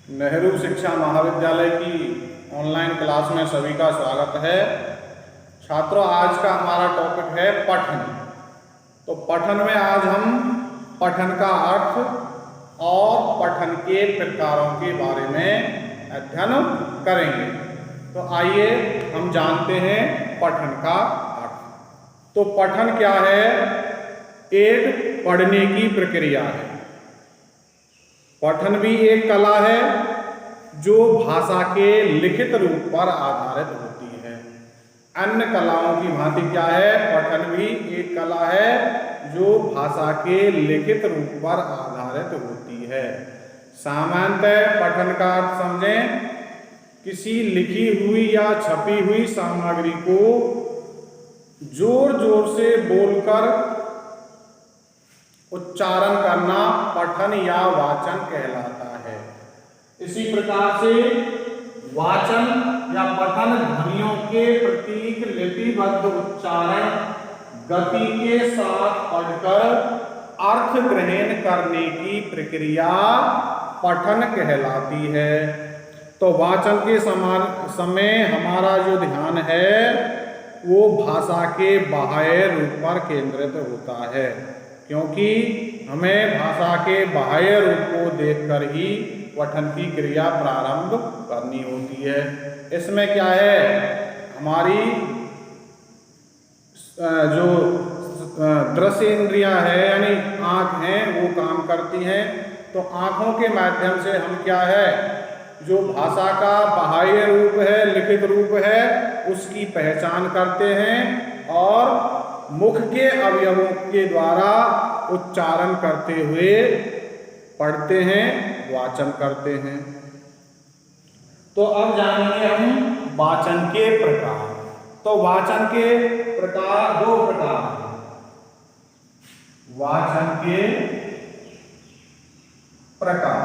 नेहरू शिक्षा महाविद्यालय की ऑनलाइन क्लास में सभी का स्वागत है। छात्रों, आज का हमारा टॉपिक है पठन। तो पठन में आज हम पठन का अर्थ और पठन के प्रकारों के बारे में अध्ययन करेंगे। तो आइए हम जानते हैं पठन का अर्थ। तो पठन क्या है? एक पढ़ने की प्रक्रिया है। पठन भी एक कला है जो भाषा के लिखित रूप पर आधारित होती है। अन्य कलाओं की भांति क्या है? पठन भी एक कला है जो भाषा के लिखित रूप पर आधारित होती है। सामान्यतः पठन का अर्थ समझें, किसी लिखी हुई या छपी हुई सामग्री को जोर जोर से बोलकर उच्चारण करना पठन या वाचन कहलाता है। इसी प्रकार से वाचन या पठन ध्वनियों के प्रतीक लिपिबद्ध उच्चारण गति के साथ पढ़कर अर्थ ग्रहण करने की प्रक्रिया पठन कहलाती है। तो वाचन के समय हमारा जो ध्यान है वो भाषा के बाह्य रूप पर केंद्रित होता है, क्योंकि हमें भाषा के बाह्य रूप को देखकर ही पठन की क्रिया प्रारंभ करनी होती है। इसमें क्या है, हमारी जो दृश्य इंद्रियां है यानी आँख हैं वो काम करती हैं। तो आँखों के माध्यम से हम क्या है, जो भाषा का बाह्य रूप है, लिखित रूप है, उसकी पहचान करते हैं और मुख के अवयवों के द्वारा उच्चारण करते हुए पढ़ते हैं, वाचन करते हैं। तो अब जानेंगे हम वाचन के प्रकार। तो वाचन के प्रकार दो प्रकार हैं। वाचन के प्रकार।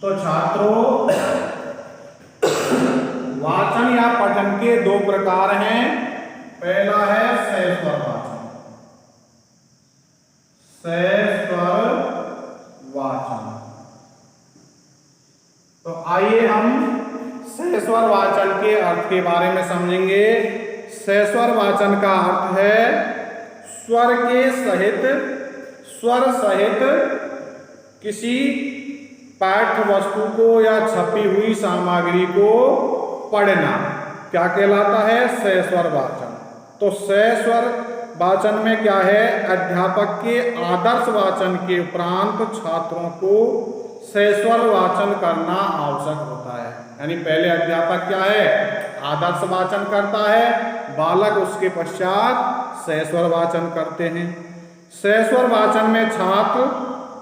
तो छात्रों, वाचन या पठन के दो प्रकार हैं। पहला है सहस्वर वाचन। सहस्वर वाचन। तो आइए हम सहस्वर वाचन के अर्थ के बारे में समझेंगे। सहस्वर वाचन का अर्थ है स्वर सहित किसी पाठ्य वस्तु को या छपी हुई सामग्री को पढ़ना क्या कहलाता है? सहस्वर वाचन। तो सहस्वर वाचन में क्या है, अध्यापक के आदर्श वाचन के उपरांत छात्रों को सहस्वर वाचन करना आवश्यक होता है। यानी पहले अध्यापक क्या है, आदर्श वाचन करता है, बालक उसके पश्चात सहस्वर वाचन करते हैं। सहस्वर वाचन में छात्र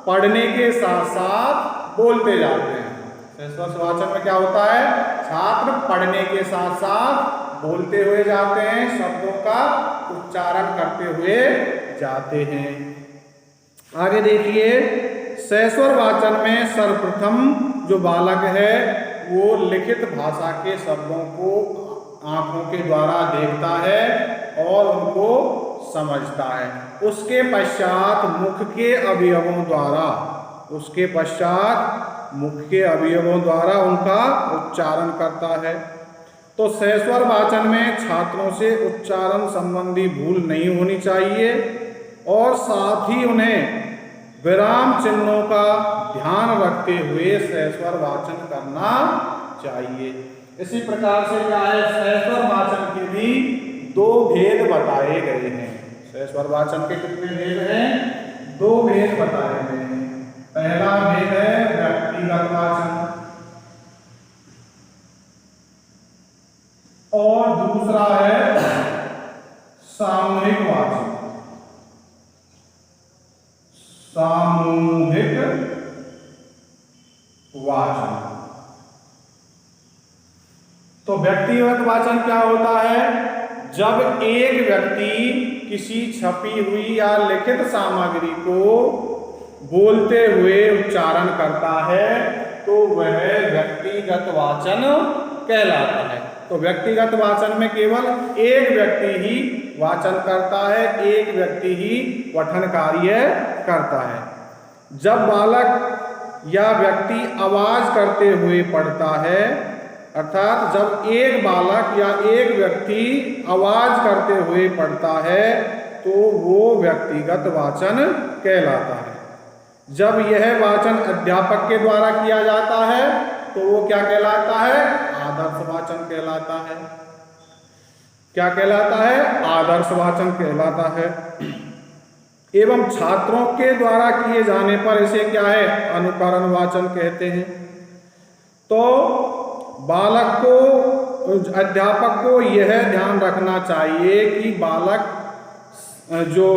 पढ़ने के साथ साथ बोलते जाते हैं। सहस्वर वाचन में क्या होता है, छात्र पढ़ने के साथ साथ बोलते हुए जाते हैं, शब्दों का उच्चारण करते हुए जाते हैं। आगे देखिए, सहस्वर वाचन में सर्वप्रथम जो बालक है वो लिखित भाषा के शब्दों को आंखों के द्वारा देखता है और उनको समझता है। उसके पश्चात मुख के अवयवों द्वारा उनका उच्चारण करता है। तो सहस्वर वाचन में छात्रों से उच्चारण संबंधी भूल नहीं होनी चाहिए और साथ ही उन्हें विराम चिन्हों का ध्यान रखते हुए सहस्वर वाचन करना चाहिए। इसी प्रकार से क्या है, सहस्वर वाचन के भी दो भेद बताए गए हैं। सहस्वर वाचन के कितने भेद हैं? दो भेद बताए गए हैं। पहला भेद है व्यक्तिगत वाचन और दूसरा है सामूहिक वाचन। सामूहिक वाचन। तो व्यक्तिगत वाचन क्या होता है? जब एक व्यक्ति किसी छपी हुई या लिखित सामग्री को बोलते हुए उच्चारण करता है तो वह व्यक्तिगत वाचन कहलाता है। तो व्यक्तिगत वाचन में केवल एक व्यक्ति ही वाचन करता है, एक व्यक्ति ही पठन कार्य करता है। जब बालक या व्यक्ति आवाज करते हुए पढ़ता है, अर्थात जब एक बालक या एक व्यक्ति आवाज करते हुए पढ़ता है तो वो व्यक्तिगत वाचन कहलाता है। जब यह वाचन अध्यापक के द्वारा किया जाता है तो वो क्या कहलाता है? आदर्श वाचन कहलाता है। क्या कहलाता है? आदर्श वाचन कहलाता है। एवं छात्रों के द्वारा किए जाने पर इसे क्या है? अनुकरण वाचन कहते हैं। तो बालक को, अध्यापक को यह ध्यान रखना चाहिए कि बालक जो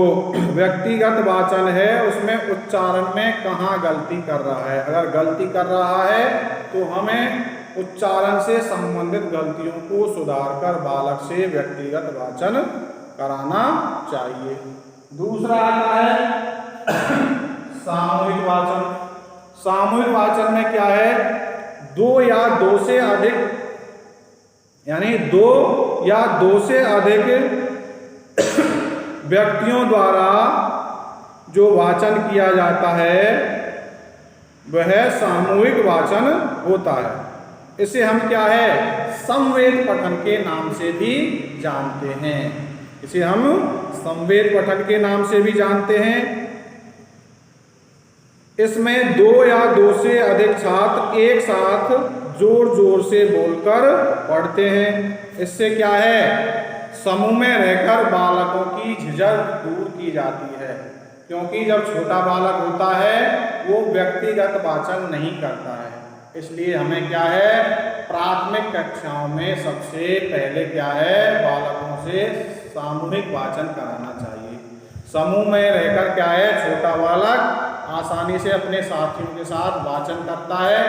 व्यक्तिगत वाचन है उसमें उच्चारण में कहाँ गलती कर रहा है। अगर गलती कर रहा है तो हमें उच्चारण से संबंधित गलतियों को सुधार कर बालक से व्यक्तिगत वाचन कराना चाहिए। दूसरा आता है सामूहिक वाचन। सामूहिक वाचन में क्या है? दो या दो से अधिक, यानी दो या दो से अधिक व्यक्तियों द्वारा जो वाचन किया जाता है वह सामूहिक वाचन होता है। इसे हम क्या है? समवेत पठन के नाम से भी जानते हैं। इसे हम समवेत पठन के नाम से भी जानते हैं। इसमें दो या दो से अधिक छात्र एक साथ जोर जोर से बोलकर पढ़ते हैं। इससे क्या है? समूह में रहकर बालकों की झिझक दूर की जाती है, क्योंकि जब छोटा बालक होता है वो व्यक्तिगत वाचन नहीं करता है। इसलिए हमें क्या है? प्राथमिक कक्षाओं में सबसे पहले क्या है? बालकों से सामूहिक वाचन कराना चाहिए। समूह में रहकर क्या है? छोटा बालक आसानी से अपने साथियों के साथ वाचन करता है,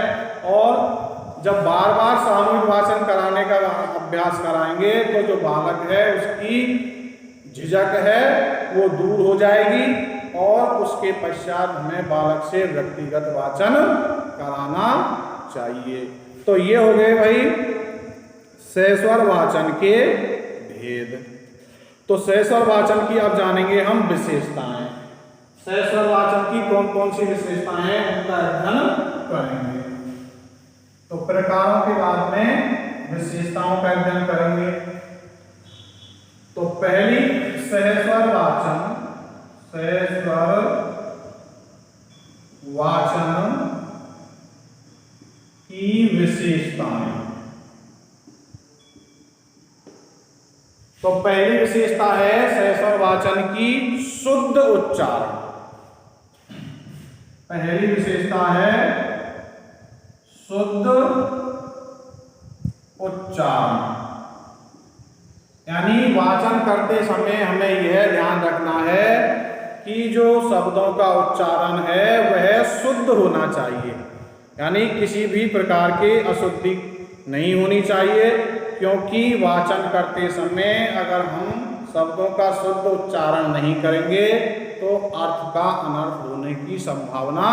और जब बार बार सामूहिक वाचन कराने का अभ्यास कराएंगे तो जो बालक है उसकी झिझक है वो दूर हो जाएगी, और उसके पश्चात हमें बालक से व्यक्तिगत वाचन कराना चाहिए। तो ये हो गए भाई सहस्वर वाचन के भेद। तो सहस्वर वाचन की अब जानेंगे हम विशेषताएं। सहस्वर वाचन की कौन कौन सी विशेषताएं हैं उनका अध्ययन करेंगे। तो प्रकारों के बाद में विशेषताओं का अध्ययन करेंगे। तो पहली सहस्वर वाचन, सहस्वर वाचन की विशेषताएं। तो पहली विशेषता है सहस्वर वाचन की शुद्ध उच्चारण। पहली विशेषता है शुद्ध उच्चारण, यानी वाचन करते समय हमें यह ध्यान रखना है कि जो शब्दों का उच्चारण है वह शुद्ध होना चाहिए, यानी किसी भी प्रकार की अशुद्धि नहीं होनी चाहिए। क्योंकि वाचन करते समय अगर हम शब्दों का शुद्ध उच्चारण नहीं करेंगे तो अर्थ का अनर्थ होने की संभावना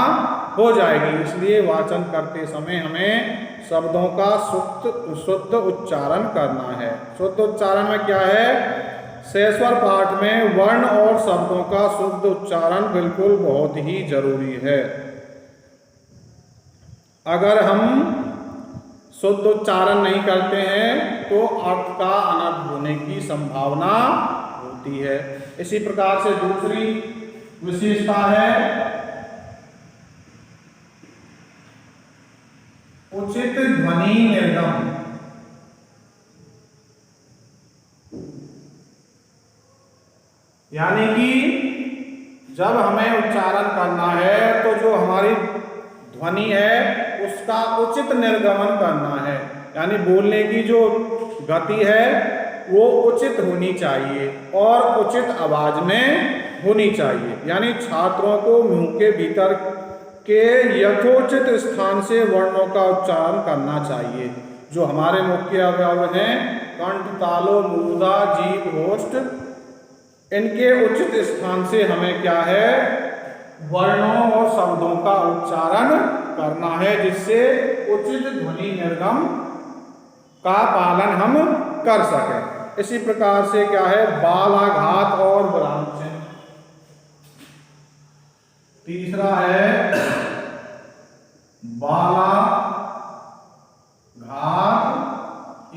हो जाएगी। इसलिए वाचन करते समय हमें शब्दों का शुद्ध उच्चारण करना है। शुद्ध उच्चारण में क्या है? सहस्वर पाठ में वर्ण और शब्दों का शुद्ध उच्चारण बिल्कुल बहुत ही जरूरी है। अगर हम शुद्ध उच्चारण नहीं करते हैं तो अर्थ का अनर्थ होने की संभावना होती है। इसी प्रकार से दूसरी विशेषता है उचित ध्वनि निर्गम। यानी कि जब हमें उच्चारण करना है तो जो हमारी ध्वनि है उसका उचित निर्गमन करना है, यानी बोलने की जो गति है वो उचित होनी चाहिए और उचित आवाज में होनी चाहिए। यानी छात्रों को मुंह के भीतर के यथोचित स्थान से वर्णों का उच्चारण करना चाहिए। जो हमारे मुख्य अवयव हैं कंठ, तालु, मूर्धा, जीभ, होष्ठ, इनके उचित स्थान से हमें क्या है? वर्णों और शब्दों का उच्चारण करना है, जिससे उचित ध्वनि निर्गम का पालन हम कर सकें। इसी प्रकार से क्या है? बालाघात और विराम चिन्ह। तीसरा है बालाघात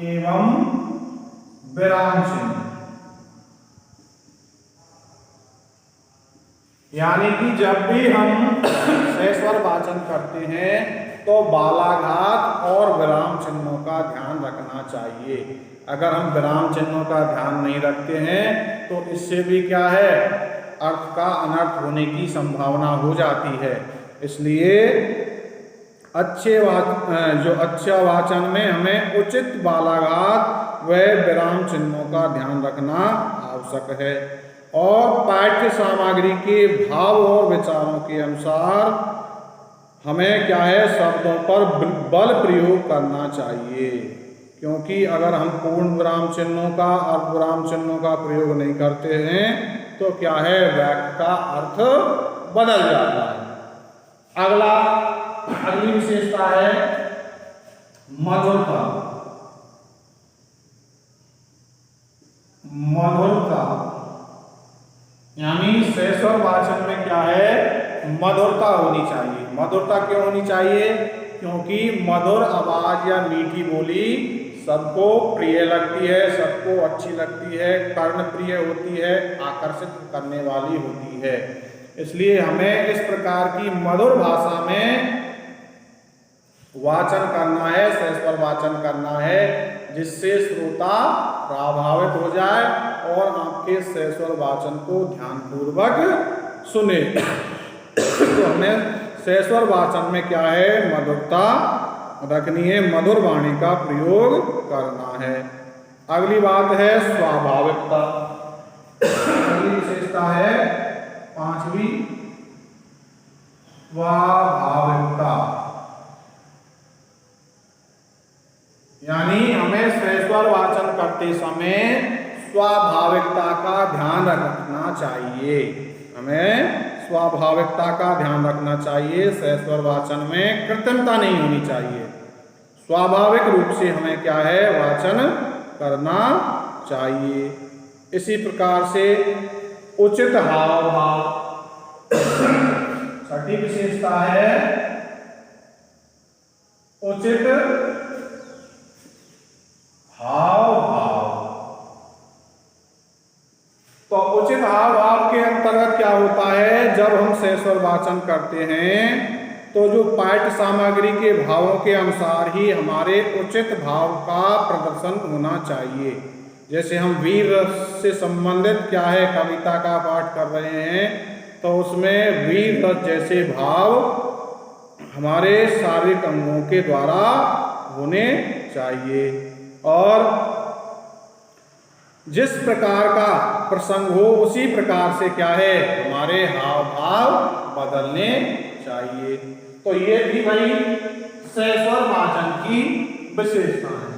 एवं विराम चिन्ह। यानी कि जब भी हम सस्वर वाचन करते हैं तो बालाघात और विराम चिन्हों का ध्यान रखना चाहिए। अगर हम विराम चिन्हों का ध्यान नहीं रखते हैं तो इससे भी क्या है, अर्थ का अनर्थ होने की संभावना हो जाती है। इसलिए अच्छे वाचन में हमें उचित बालाघात व विराम चिन्हों का ध्यान रखना आवश्यक है और पाठ्य सामग्री के भाव और विचारों के अनुसार हमें क्या है, शब्दों पर बल प्रयोग करना चाहिए। क्योंकि अगर हम पूर्ण विराम चिन्हों का और विराम चिन्हों का प्रयोग नहीं करते हैं तो क्या है, वाक्य का अर्थ बदल जाता है। अगली विशेषता है मधुरता। यानी सस्वर वाचन में क्या है, मधुरता होनी चाहिए। मधुरता क्यों होनी चाहिए? क्योंकि मधुर आवाज या मीठी बोली सबको प्रिय लगती है, सबको अच्छी लगती है, कर्णप्रिय होती है, आकर्षित करने वाली होती है। इसलिए हमें इस प्रकार की मधुर भाषा में वाचन करना है, सस्वर वाचन करना है, जिससे श्रोता प्रभावित हो जाए और आपके सस्वर वाचन को ध्यानपूर्वक सुने। तो हमें सस्वर वाचन में क्या है, मधुरता रखनी है, मधुर वाणी का प्रयोग करना है। अगली बात है स्वाभाविकता। अगली विशेषता है 5वीं, स्वाभाविकता। यानी हमें सस्वर वाचन करते समय स्वाभाविकता का ध्यान रखना चाहिए। हमें स्वाभाविकता का ध्यान रखना चाहिए। सस्वर वाचन में कृत्रिमता नहीं होनी चाहिए। स्वाभाविक रूप से हमें क्या है, वाचन करना चाहिए। इसी प्रकार से उचित हाव भाव। छठी विशेषता है उचित हाव भाव। तो उचित हाव भाव के अंतर्गत क्या होता है, जब हम सस्वर वाचन करते हैं तो जो पाठ्य सामग्री के भावों के अनुसार ही हमारे उचित भाव का प्रदर्शन होना चाहिए। जैसे हम वीर रस से संबंधित क्या है, कविता का पाठ कर रहे हैं तो उसमें वीर रस जैसे भाव हमारे शारीरिक अंगों के द्वारा होने चाहिए और जिस प्रकार का प्रसंग हो उसी प्रकार से क्या है, हमारे हाव भाव बदलने चाहिए। तो ये भी भाई सस्वर वाचन की विशेषता है।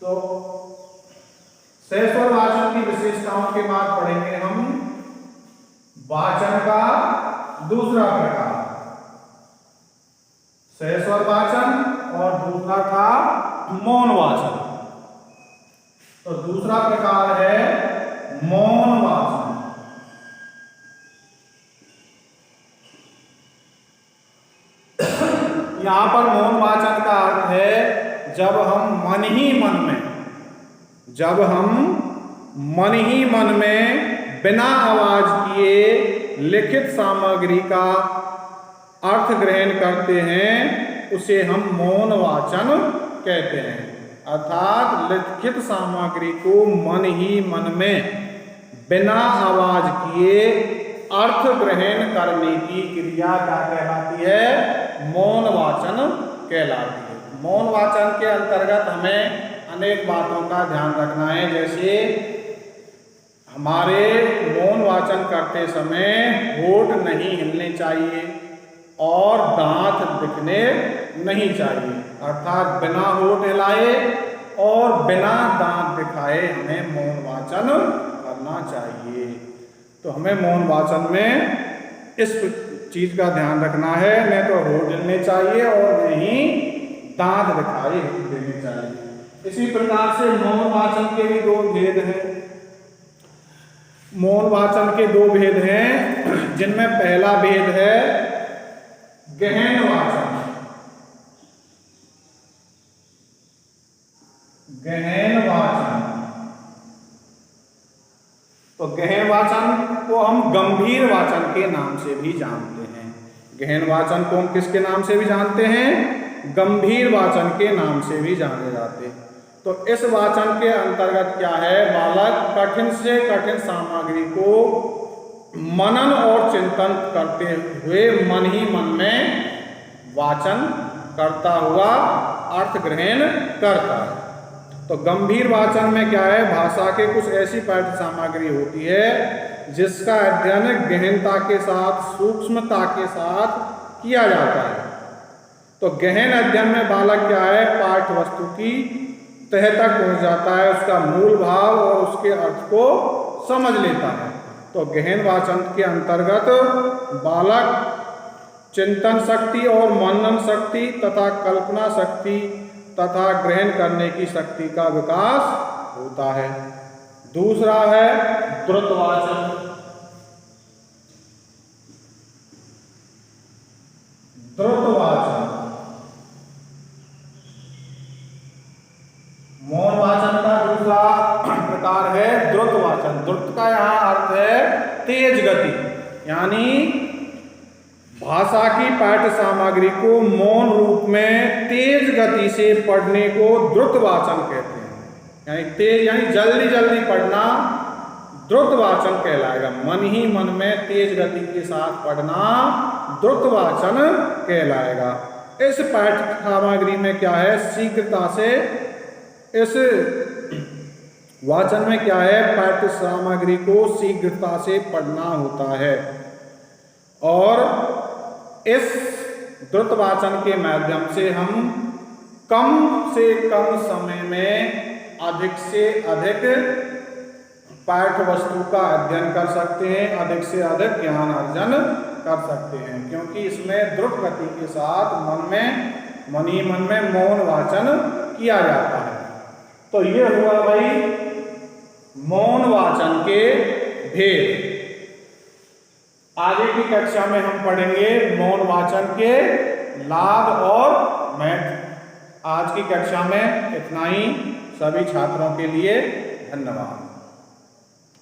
तो सस्वर वाचन की विशेषताओं के बाद पढ़ेंगे हम वाचन का दूसरा प्रकार, सस्वर वाचन, और दूसरा था मौन वाचन। तो दूसरा प्रकार है मौन वाचन। यहां पर मौन वाचन का अर्थ है जब हम मन ही मन में बिना आवाज किए लिखित सामग्री का अर्थ ग्रहण करते हैं, उसे हम मौन वाचन कहते हैं। अर्थात लिखित सामग्री को मन ही मन में बिना आवाज किए अर्थ ग्रहण करने की क्रिया क्या कहलाती है, मौन वाचन कहलाती है। मौन वाचन के अंतर्गत हमें अनेक बातों का ध्यान रखना है। जैसे हमारे मौन वाचन करते समय होठ नहीं हिलने चाहिए और दांत दिखने नहीं चाहिए। अर्थात बिना होठ हिलाए और बिना दांत दिखाए हमें मौन वाचन करना चाहिए। तो हमें मौन वाचन में इस चीज का ध्यान रखना है, न तो होठ हिलने चाहिए और न ही दांत दिखाई देने चाहिए। इसी प्रकार से मौन वाचन के भी दो भेद हैं। मौन वाचन के दो भेद हैं, जिनमें पहला भेद है गहन वाचन। गहन वाचन। तो गहन वाचन को हम गंभीर वाचन के नाम से भी जानते हैं। गहन वाचन को हम किसके नाम से भी जानते हैं? गंभीर वाचन के नाम से भी जाने जाते हैं। तो इस वाचन के अंतर्गत क्या है? बालक कठिन से कठिन सामग्री को मनन और चिंतन करते हुए मन ही मन में वाचन करता हुआ अर्थ ग्रहण करता है। तो गंभीर वाचन में क्या है? भाषा के कुछ ऐसी पाठ्य सामग्री होती है जिसका अध्ययन गहनता के साथ, सूक्ष्मता के साथ किया जाता है। तो गहन अध्ययन में बालक क्या है? पाठ्य वस्तु की तह तक पहुंच जाता है, उसका मूल भाव और उसके अर्थ को समझ लेता है। तो गहन वाचन के अंतर्गत बालक चिंतन शक्ति और मनन शक्ति तथा कल्पना शक्ति तथा ग्रहण करने की शक्ति का विकास होता है। दूसरा है द्रुत वाचन। द्रुत वाचन मौन वाचन का दूसरा प्रकार है द्रुत वाचन। द्रुत का यहाँ अर्थ है तेज गति, यानी भाषा की पाठ्य सामग्री को मौन रूप में तेज गति से पढ़ने को द्रुत वाचन कहते हैं। यानी तेज, यानी जल्दी जल्दी पढ़ना द्रुत वाचन कहलाएगा। मन ही मन में तेज गति के साथ पढ़ना द्रुत वाचन कहलाएगा। इस पाठ्य सामग्री में क्या है? शीघ्रता से, इस वाचन में क्या है? पाठ्य सामग्री को शीघ्रता से पढ़ना होता है और इस द्रुत वाचन के माध्यम से हम कम से कम समय में अधिक से अधिक पाठ्य वस्तु का अध्ययन कर सकते हैं, अधिक से अधिक ज्ञान अर्जन कर सकते हैं, क्योंकि इसमें द्रुत गति के साथ मन ही मन में मौन वाचन किया जाता है। तो ये हुआ भाई मौन वाचन के भेद। आगे की कक्षा में हम पढ़ेंगे मौन वाचन के लाभ और महत्व। आज की कक्षा में इतना ही। सभी छात्रों के लिए धन्यवाद।